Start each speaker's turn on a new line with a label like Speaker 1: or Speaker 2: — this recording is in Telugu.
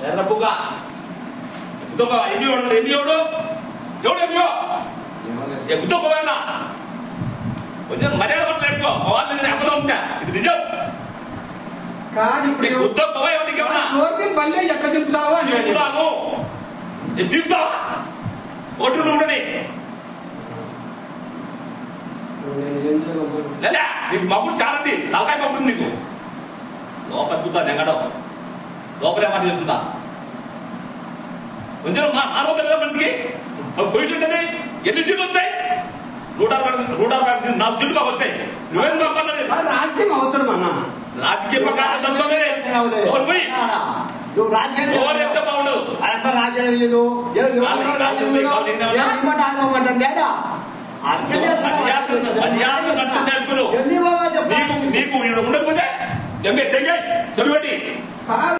Speaker 1: ఎర్రపుగా ఎంబియోడు ఎవడు ఎంబియో గుర్తుకోవాలన్నా కొంచెం మర్యాద పట్ల నేర్చుకో వాళ్ళు నేను అమ్మలో ఉంటా ఇది నిజం
Speaker 2: కాదు. ఇప్పుడు
Speaker 1: గుర్తుకోవా ఎవరికి ఏమన్నా
Speaker 2: మళ్ళీ ఎక్కడ చెప్తావా
Speaker 1: చెప్తాను చెప్తావా ఓటు ఉండని లేదా నీకు మప్పుడు చాలంది తలకాయ మప్పుడు నీకు లోపల చూద్దా నెంగడం లోపలే మాట చెప్తుందా కొంచెం ఆరోగ్యం లేదా మనిషికి పొజిషన్ ఉంటుంది ఎన్ని సీట్లు వస్తాయి 164 4 సీట్లు మాకు వస్తాయి నువ్వేం పంపాలి
Speaker 2: రాజ్యం అవసరం అన్న
Speaker 1: రాజకీయ ప్రకారం పోయి
Speaker 2: నువ్వు రాజ్యం
Speaker 1: ఎంత బాగుండు
Speaker 2: రాజ్యం లేదు
Speaker 1: నీకు ఉండకపోతే చెవి పెట్టి